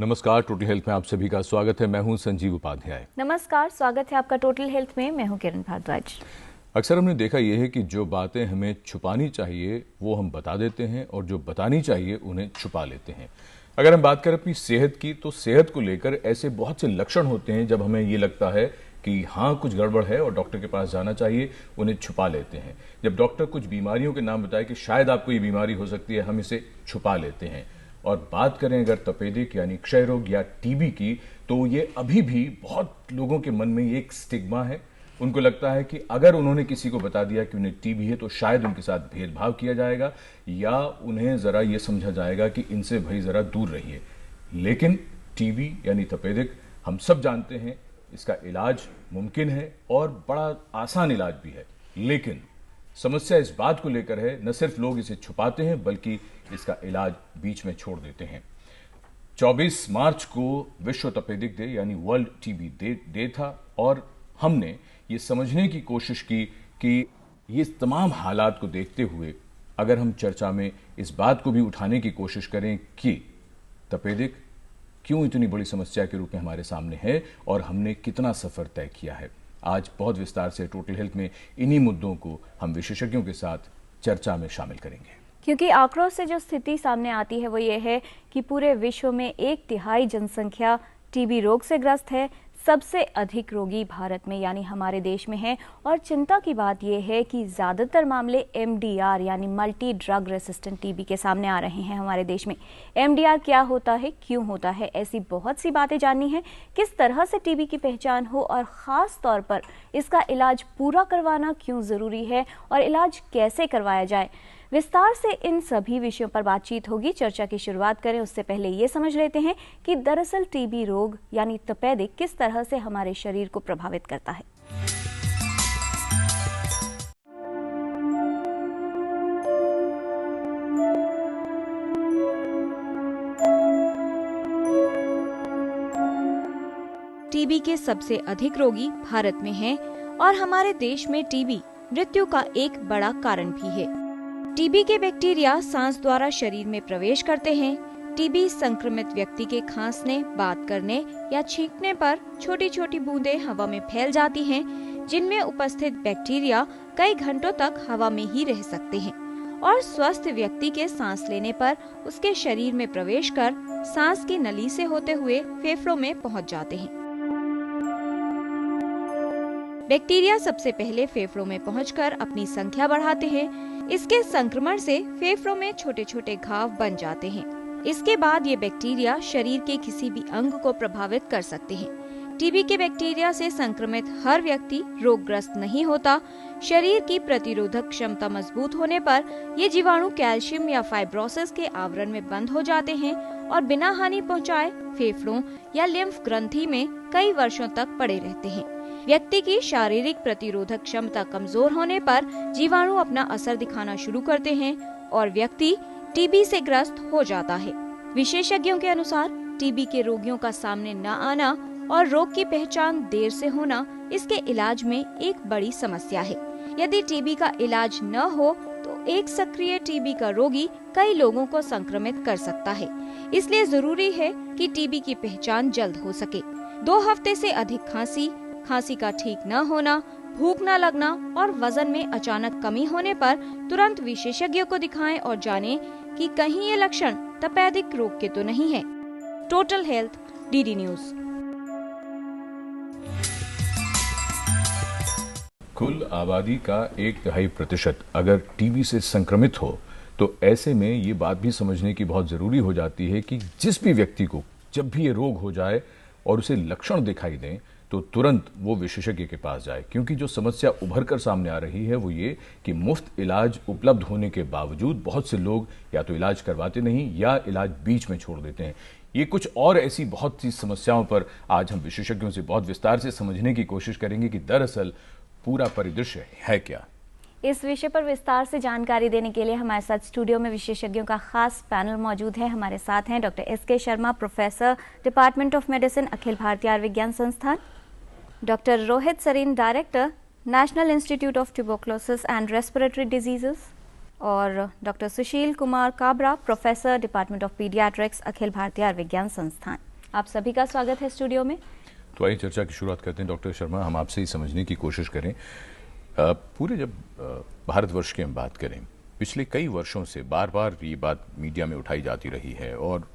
नमस्कार, total health में आप सभी का स्वागत है। मैं हूं संजीव उपाध्याय। नमस्कार, स्वागत है आपका टोटल हेल्थ में। मैं हूं किरण भारद्वाज। अक्सर हमने देखा यह है कि जो बातें हमें छुपानी चाहिए वो हम बता देते हैं और जो बतानी चाहिए उन्हें छुपा लेते हैं। अगर हम बात करें अपनी सेहत की, तो सेहत को लेकर ऐसे बहुत से लक्षण होते हैं जब हमें ये लगता है कि हाँ कुछ गड़बड़ है और डॉक्टर के पास जाना चाहिए, उन्हें छुपा लेते हैं। जब डॉक्टर कुछ बीमारियों के नाम बताए कि शायद आपको ये बीमारी हो सकती है, हम इसे छुपा लेते हैं। और बात करें अगर तपेदिक यानी क्षय रोग या टीबी की, तो ये अभी भी बहुत लोगों के मन में ये एक स्टिग्मा है। उनको लगता है कि अगर उन्होंने किसी को बता दिया कि उन्हें टीबी है तो शायद उनके साथ भेदभाव किया जाएगा या उन्हें जरा ये समझा जाएगा कि इनसे भाई जरा दूर रहिए। लेकिन टीबी यानी तपेदिक हम सब जानते हैं, इसका इलाज मुमकिन है और बड़ा आसान इलाज भी है। लेकिन समस्या इस बात को लेकर है, न सिर्फ लोग इसे छुपाते हैं बल्कि इसका इलाज बीच में छोड़ देते हैं। 24 मार्च को विश्व तपेदिक डे यानी वर्ल्ड टीबी डे था और हमने ये समझने की कोशिश की कि ये तमाम हालात को देखते हुए अगर हम चर्चा में इस बात को भी उठाने की कोशिश करें कि तपेदिक क्यों इतनी बड़ी समस्या के रूप में हमारे सामने है और हमने कितना सफर तय किया है। आज बहुत विस्तार से टोटल हेल्थ में इन्हीं मुद्दों को हम विशेषज्ञों के साथ चर्चा में शामिल करेंगे। क्योंकि आंकड़ों से जो स्थिति सामने आती है वो ये है कि पूरे विश्व में 1/3 जनसंख्या टीबी रोग से ग्रस्त है। सबसे अधिक रोगी भारत में यानी हमारे देश में है। और चिंता की बात यह है कि ज़्यादातर मामले MDR यानी मल्टी ड्रग रेसिस्टेंट टीबी के सामने आ रहे हैं हमारे देश में। MDR क्या होता है, क्यों होता है, ऐसी बहुत सी बातें जाननी है। किस तरह से टीबी की पहचान हो और ख़ास तौर पर इसका इलाज पूरा करवाना क्यों ज़रूरी है और इलाज कैसे करवाया जाए, विस्तार से इन सभी विषयों पर बातचीत होगी। चर्चा की शुरुआत करें उससे पहले ये समझ लेते हैं कि दरअसल टीबी रोग यानी तपेदिक किस तरह से हमारे शरीर को प्रभावित करता है। टीबी के सबसे अधिक रोगी भारत में हैं और हमारे देश में टीबी मृत्यु का एक बड़ा कारण भी है। टीबी के बैक्टीरिया सांस द्वारा शरीर में प्रवेश करते हैं। टीबी संक्रमित व्यक्ति के खांसने, बात करने या छींकने पर छोटी छोटी बूंदें हवा में फैल जाती हैं, जिनमें उपस्थित बैक्टीरिया कई घंटों तक हवा में ही रह सकते हैं और स्वस्थ व्यक्ति के सांस लेने पर उसके शरीर में प्रवेश कर सांस की नली से होते हुए फेफड़ों में पहुंच जाते हैं। बैक्टीरिया सबसे पहले फेफड़ों में पहुंचकर अपनी संख्या बढ़ाते हैं। इसके संक्रमण से फेफड़ों में छोटे छोटे घाव बन जाते हैं। इसके बाद ये बैक्टीरिया शरीर के किसी भी अंग को प्रभावित कर सकते हैं। टीबी के बैक्टीरिया से संक्रमित हर व्यक्ति रोगग्रस्त नहीं होता। शरीर की प्रतिरोधक क्षमता मजबूत होने पर ये जीवाणु कैल्शियम या फाइब्रोसिस के आवरण में बंद हो जाते हैं और बिना हानि पहुंचाए फेफड़ों या लिम्फ ग्रंथि में कई वर्षों तक पड़े रहते हैं। व्यक्ति की शारीरिक प्रतिरोधक क्षमता कमजोर होने पर जीवाणु अपना असर दिखाना शुरू करते हैं और व्यक्ति टीबी से ग्रस्त हो जाता है। विशेषज्ञों के अनुसार टीबी के रोगियों का सामने न आना और रोग की पहचान देर से होना इसके इलाज में एक बड़ी समस्या है। यदि टीबी का इलाज न हो तो एक सक्रिय टीबी का रोगी कई लोगों को संक्रमित कर सकता है। इसलिए जरूरी है कि टीबी की पहचान जल्द हो सके। 2 हफ्ते से अधिक खांसी का ठीक न होना, भूख न लगना और वजन में अचानक कमी होने पर तुरंत विशेषज्ञों को दिखाएं और जानें कि कहीं ये लक्षण तपेदिक रोग के तो नहीं है। Total health, DD news. कुल आबादी का 1/3% अगर टीबी से संक्रमित हो तो ऐसे में ये बात भी समझने की बहुत जरूरी हो जाती है कि जिस भी व्यक्ति को जब भी ये रोग हो जाए और उसे लक्षण दिखाई दें तो तुरंत वो विशेषज्ञ के पास जाए। क्योंकि जो समस्या उभर कर सामने आ रही है वो ये कि मुफ्त इलाज उपलब्ध होने के बावजूद बहुत से लोग या तो इलाज करवाते नहीं या इलाज बीच में छोड़ देते हैं। ये कुछ और ऐसी बहुत सी समस्याओं पर आज हम विशेषज्ञों से बहुत विस्तार से समझने की कोशिश करेंगे कि दरअसल पूरा परिदृश्य है क्या। इस विषय पर विस्तार से जानकारी देने के लिए हमारे साथ स्टूडियो में विशेषज्ञों का खास पैनल मौजूद है। हमारे साथ हैं doctor SK Sharma, professor, department of medicine, Akhil Bharatiya Ayurvigyan Sansthan, doctor Rohit Sarin, director, national institute of tuberculosis and respiratory diseases, और doctor Sushil Kumar Kabra, professor, department of paediatrics, Akhil Bharatiya Ayurvigyan संस्थान। आप सभी का स्वागत है स्टूडियो में। तो आइए चर्चा की शुरुआत करते हैं। डॉक्टर शर्मा, हम आपसे ही समझने की कोशिश करें, पूरे जब भारतवर्ष की हम बात करें, पिछले कई वर्षों से बार बार ये बात मीडिया में उठाई जाती रही है और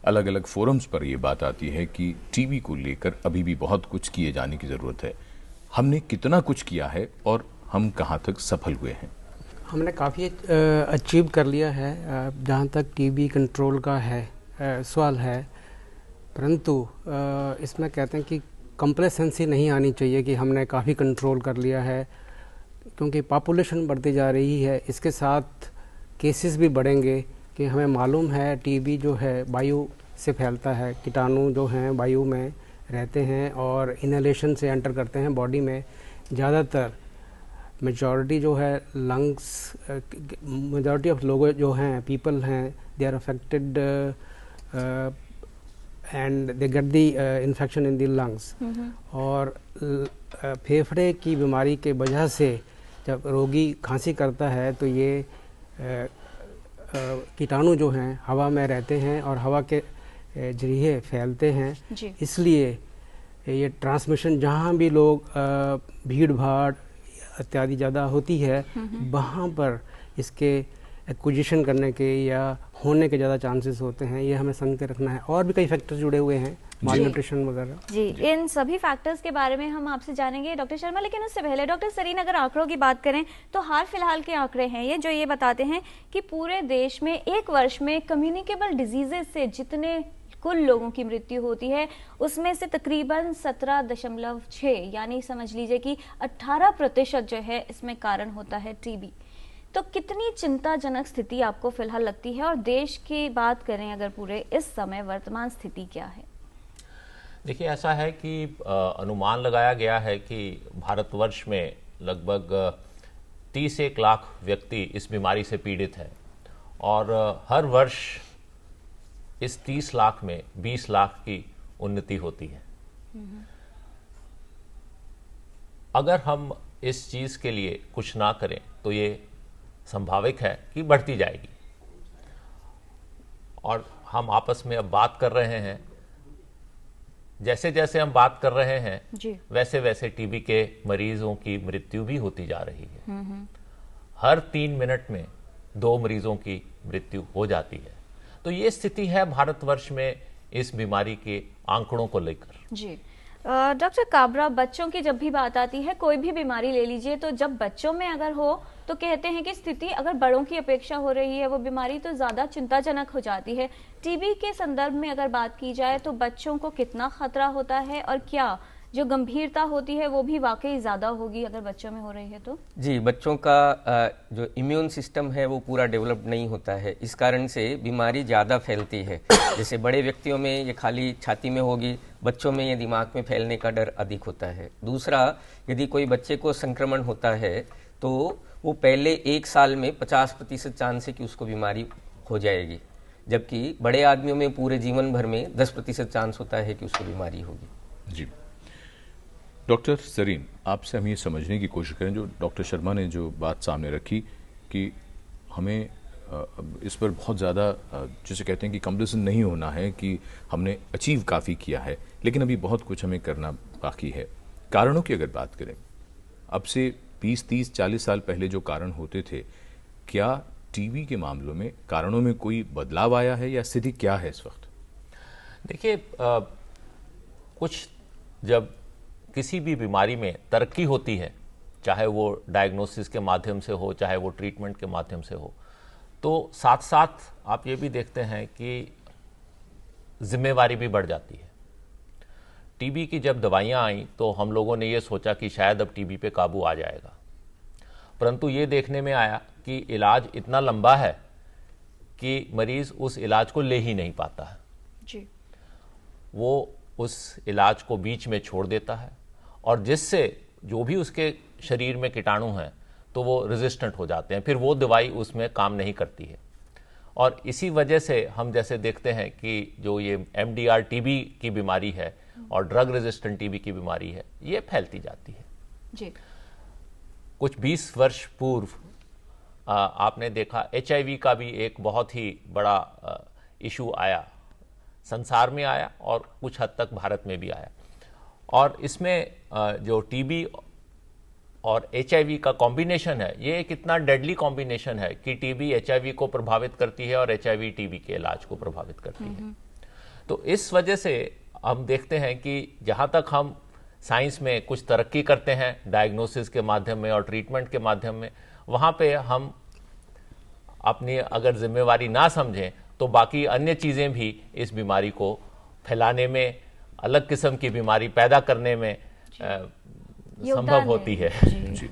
अलग अलग फोरम्स पर ये बात आती है कि टीवी को लेकर अभी भी बहुत कुछ किए जाने की ज़रूरत है। हमने कितना कुछ किया है और हम कहाँ तक सफल हुए हैं? हमने काफ़ी अचीव कर लिया है जहाँ तक टीबी कंट्रोल का है सवाल है, परंतु इसमें कहते हैं कि कंप्लेसेंसी नहीं आनी चाहिए कि हमने काफ़ी कंट्रोल कर लिया है, क्योंकि पॉपुलेशन बढ़ती जा रही है, इसके साथ केसेस भी बढ़ेंगे। कि हमें मालूम है टीबी जो है वायु से फैलता है, कीटाणु जो हैं वायु में रहते हैं और इनहेलेशन से एंटर करते हैं बॉडी में। ज़्यादातर मेजॉरिटी जो है लंग्स, मेजॉरिटी ऑफ लोग जो हैं पीपल हैं, they are affected and they get the infection in the lungs. और फेफड़े की बीमारी के वजह से जब रोगी खांसी करता है तो ये कीटाणु जो हैं हवा में रहते हैं और हवा के जरिए फैलते हैं। इसलिए ये ट्रांसमिशन जहाँ भी लोग भीड़ भाड़ इत्यादि ज़्यादा होती है वहाँ पर इसके एक्विजिशन करने के या होने के ज़्यादा चांसेस होते हैं। ये हमें समझ के रखना है। और भी कई फैक्टर्स जुड़े हुए हैं, मालन्यूट्रिशन वगैरह। जी, इन सभी फैक्टर्स के बारे में हम आपसे जानेंगे डॉक्टर शर्मा, लेकिन उससे पहले डॉक्टर सरीन, अगर आंकड़ों की बात करें तो हाल फिलहाल के आंकड़े हैं ये जो ये बताते हैं कि पूरे देश में एक वर्ष में कम्युनिकेबल डिजीजेज से जितने कुल लोगों की मृत्यु होती है उसमें से तकरीबन 17.6 यानी समझ लीजिए कि 18% जो है इसमें कारण होता है टीबी। तो कितनी चिंताजनक स्थिति आपको फिलहाल लगती है, और देश की बात करें अगर पूरे इस समय वर्तमान स्थिति क्या है? देखिए, ऐसा है कि अनुमान लगाया गया है कि भारतवर्ष में लगभग 31 लाख व्यक्ति इस बीमारी से पीड़ित हैं और हर वर्ष इस 30 लाख में 20 लाख की उन्नति होती है। अगर हम इस चीज़ के लिए कुछ ना करें तो ये संभावित है कि बढ़ती जाएगी। और हम आपस में अब बात कर रहे हैं, जैसे जैसे हम बात कर रहे हैं वैसे वैसे टीबी के मरीजों की मृत्यु भी होती जा रही है। हर 3 मिनट में 2 मरीजों की मृत्यु हो जाती है। तो ये स्थिति है भारतवर्ष में इस बीमारी के आंकड़ों को लेकर। जी डॉक्टर काबरा, बच्चों की जब भी बात आती है, कोई भी बीमारी ले लीजिए, तो जब बच्चों में अगर हो तो कहते हैं कि स्थिति अगर बड़ों की अपेक्षा हो रही है वो बीमारी तो ज्यादा चिंताजनक हो जाती है। टीबी के संदर्भ में अगर बात की जाए तो बच्चों को कितना खतरा होता है और क्या जो गंभीरता होती है वो भी वाकई ज्यादा होगी अगर बच्चों में हो रही है तो? जी, बच्चों का जो इम्यून सिस्टम है वो पूरा डेवलप नहीं होता है, इस कारण से बीमारी ज़्यादा फैलती है। जैसे बड़े व्यक्तियों में ये खाली छाती में होगी, बच्चों में ये दिमाग में फैलने का डर अधिक होता है। दूसरा, यदि कोई बच्चे को संक्रमण होता है तो वो पहले 1 साल में 50% चांस है कि उसको बीमारी हो जाएगी, जबकि बड़े आदमियों में पूरे जीवन भर में 10% चांस होता है कि उसको बीमारी होगी। जी डॉक्टर सरीन, आपसे हम ये समझने की कोशिश करें, जो डॉक्टर शर्मा ने जो बात सामने रखी कि हमें इस पर बहुत ज़्यादा जिसे कहते हैं कि कंप्लेसेंट नहीं होना है कि हमने अचीव काफ़ी किया है, लेकिन अभी बहुत कुछ हमें करना बाकी है। कारणों की अगर बात करें, अब से 20, 30, 40 साल पहले जो कारण होते थे, क्या टीबी के मामलों में कारणों में कोई बदलाव आया है या स्थिति क्या है इस वक्त? देखिए, कुछ जब किसी भी बीमारी में तरक्की होती है, चाहे वो डायग्नोसिस के माध्यम से हो, चाहे वो ट्रीटमेंट के माध्यम से हो, तो साथ साथ आप ये भी देखते हैं कि जिम्मेवारी भी बढ़ जाती है। टीबी की जब दवाइयाँ आई तो हम लोगों ने ये सोचा कि शायद अब टीबी पे काबू आ जाएगा, परंतु ये देखने में आया कि इलाज इतना लंबा है कि मरीज उस इलाज को ले ही नहीं पाता है। जी। वो उस इलाज को बीच में छोड़ देता है और जिससे जो भी उसके शरीर में कीटाणु हैं तो वो रेजिस्टेंट हो जाते हैं, फिर वो दवाई उसमें काम नहीं करती है। और इसी वजह से हम जैसे देखते हैं कि जो ये MDR टीबी की बीमारी है और ड्रग रेजिस्टेंट टीबी की बीमारी है, ये फैलती जाती है। जी। कुछ 20 वर्ष पूर्व आपने देखा HIV का भी एक बहुत ही बड़ा इशू आया संसार में आया और कुछ हद तक भारत में भी आया। और इसमें जो टीबी और एचआईवी का कॉम्बिनेशन है, ये एक इतना डेडली कॉम्बिनेशन है कि टीबी एचआईवी को प्रभावित करती है और एचआईवी टीबी के इलाज को प्रभावित करती है। तो इस वजह से हम देखते हैं कि जहां तक हम साइंस में कुछ तरक्की करते हैं डायग्नोसिस के माध्यम में और ट्रीटमेंट के माध्यम में, वहां पे हम अपनी अगर जिम्मेवारी ना समझें तो बाकी अन्य चीजें भी इस बीमारी को फैलाने में, अलग किस्म की बीमारी पैदा करने में संभव होती है। जी।